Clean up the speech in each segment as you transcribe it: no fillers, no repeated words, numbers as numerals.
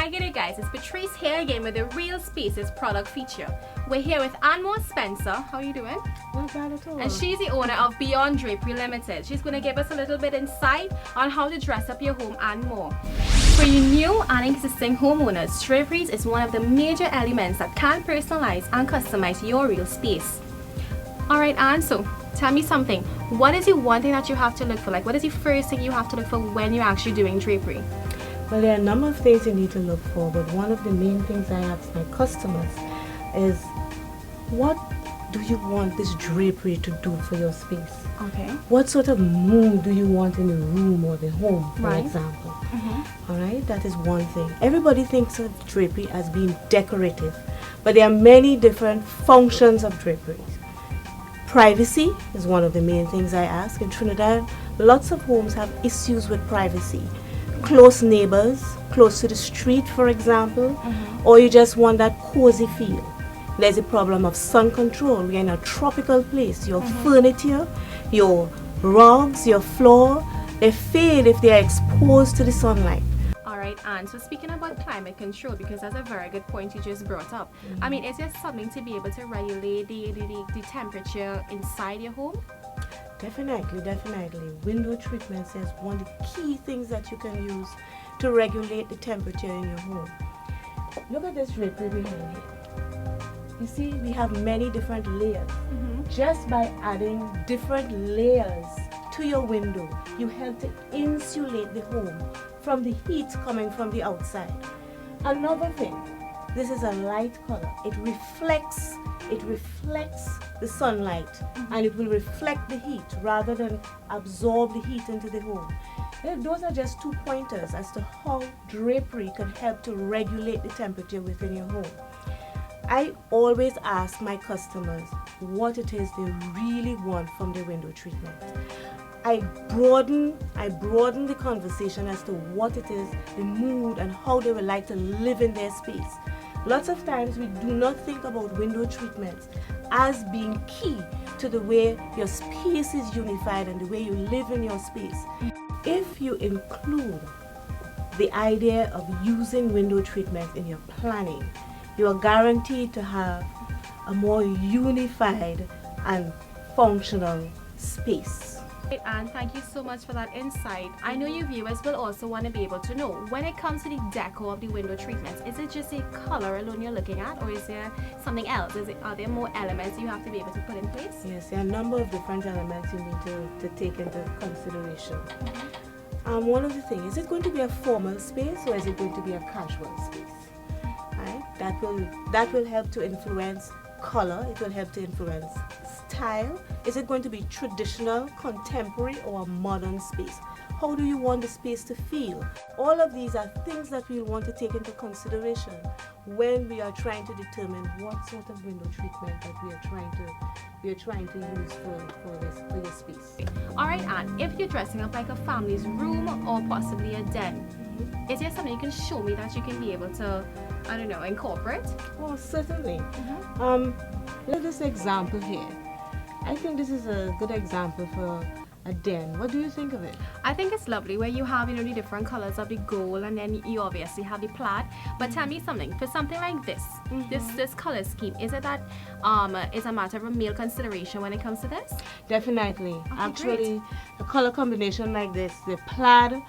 Hi, good day guys, it's Patrice here again with the Real Spaces product feature. We're here with Anne Spencer. How are you doing? Not bad at all. And she's the owner of Beyond Drapery Limited. She's going to give us a little bit insight on how to dress up your home and more. For you new and existing homeowners, draperies is one of the major elements that can personalize and customize your real space. Alright Anne, so tell me something. What is the one thing that you have to look for? Like, what is the first thing you have to look for when you're actually doing drapery? Well, there are a number of things you need to look for, but one of the main things I ask my customers is, what do you want this drapery to do for your space? Okay. What sort of mood do you want in the room or the home, for Right. example? All right, that is one thing. Everybody thinks of drapery as being decorative, but there are many different functions of drapery. Privacy is one of the main things I ask. In Trinidad, lots of homes have issues with privacy. Close neighbors, close to the street, for example, or you just want that cozy feel. There's a problem of sun control. We're in a tropical place. Your furniture, your rugs, your floor, they fade if they are exposed to the sunlight. Alright, Anne, so speaking about climate control, because that's a very good point you just brought up. I mean, is there something to be able to regulate the temperature inside your home? Definitely, definitely. Window treatments is one of the key things that you can use to regulate the temperature in your home. Look at this drapery behind here. You see, we have many different layers. Just by adding different layers to your window, you help to insulate the home from the heat coming from the outside. Another thing, this is a light color. It reflects the sunlight, and it will reflect the heat rather than absorb the heat into the home. Those are just 2 pointers as to how drapery can help to regulate the temperature within your home. I always ask my customers what it is they really want from their window treatment. I broaden the conversation as to what it is, the mood, and how they would like to live in their space. Lots of times we do not think about window treatments as being key to the way your space is unified and the way you live in your space. If you include the idea of using window treatments in your planning, you are guaranteed to have a more unified and functional space. And thank you so much for that insight. I know your viewers will also want to be able to know, when it comes to the decor of the window treatments, is it just a color alone you're looking at, or is there something else? Are there more elements you have to be able to put in place? Yes, there are a number of different elements you need to take into consideration. One of the things, is it going to be a formal space or is it going to be a casual space? Right? That will help to influence color. It will help to influence style. Is it going to be traditional, contemporary, or a modern space? How do you want the space to feel? All of these are things that we'll want to take into consideration when we are trying to determine what sort of window treatment that we are trying to use for this space. Alright Anne, if you're dressing up like a family's room or possibly a den, is there something you can show me that you can be able to, I don't know, incorporate? Oh, certainly. Look at this example here. I think this is a good example for a den. What do you think of it? I think it's lovely where you have, the different colors of the gold, and then you obviously have the plaid. But tell me something, for something like this, this color scheme, is it that is a matter of a male consideration when it comes to this? Definitely. Okay, Actually, a color combination like this, the plaid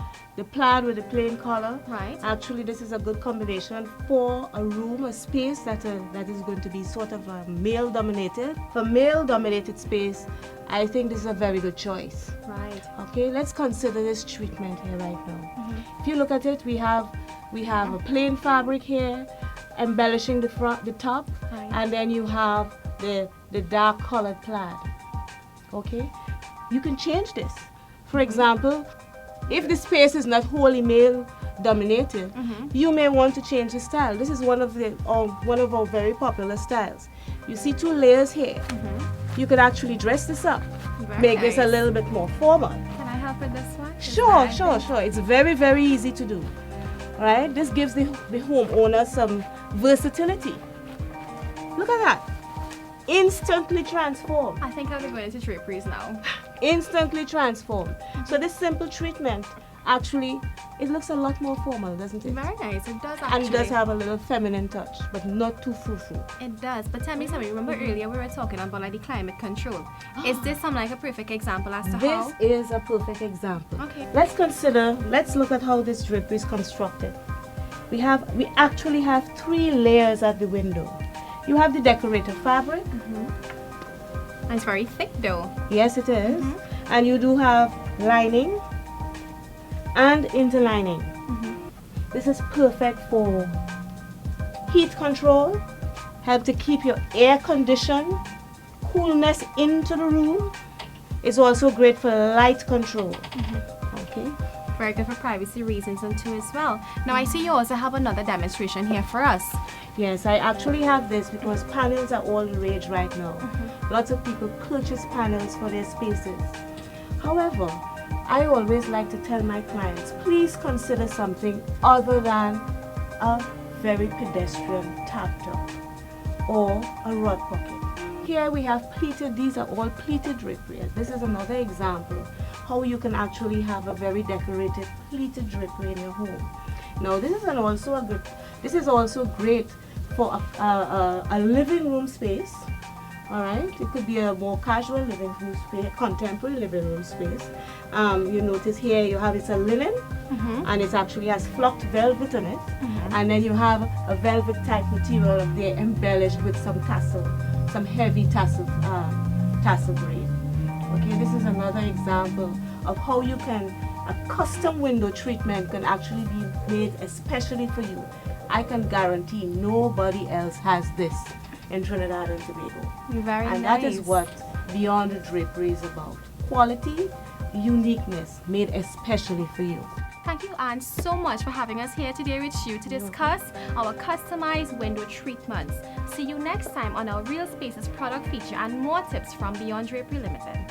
with the plain color. Right. Actually, this is a good combination for a room, a space that is going to be sort of male dominated. For male dominated space, I think this is a very good choice. Right. Okay, let's consider this treatment here right now. If you look at it, we have a plain fabric here, embellishing the top, Right. and then you have the dark colored plaid. Okay, you can change this. For example, if the space is not wholly male dominated, you may want to change the style. This is one of our very popular styles. You see 2 layers here. You could actually dress this up, Very make this a nice. little bit more formal. Can I help with this one? Sure. It's very, very easy to do. All right, this gives the homeowner some versatility. Look at that. Instantly transformed. I think I'll be going into draperies now. Instantly transformed. So this simple treatment actually, it looks a lot more formal, doesn't it? Very nice. It does And actually. it does have a little feminine touch, but not too frou-frou. It does. But tell me something. Remember earlier we were talking about like the climate control. Is this something like a perfect example as to how? This is a perfect example. Okay. Let's look at how this drapery is constructed. We actually have 3 layers at the window. You have the decorative fabric. And it's very thick though. Yes, it is. And you do have lining and interlining. This is perfect for heat control, help to keep your air conditioned, coolness into the room. It's also great for light control. Okay. Very good for privacy reasons and too as well. Now I see you also have another demonstration here for us. Yes, I actually have this because panels are all the rage right now. Lots of people purchase panels for their spaces. However, I always like to tell my clients, please consider something other than a very pedestrian tap-top or a rod pocket. Here we have pleated, these are all pleated drapery. This is another example how you can actually have a very decorated pleated drapery in your home. Now this is also great for a living room space. All right, it could be a more casual living room space, contemporary living room space. You notice here you have it's a linen, and it actually has flocked velvet on it, and then you have a velvet type material up there embellished with some tassel, some heavy tassel braid. Okay, this is another example of how you can a custom window treatment can actually be made especially for you. I can guarantee nobody else has this in Trinidad and Tobago. Very and nice. that is what Beyond Drapery is about. Quality, uniqueness, made especially for you. Thank you, Anne, so much for having us here today with you to discuss our customized window treatments. See you next time on our Real Spaces product feature and more tips from Beyond Drapery Limited.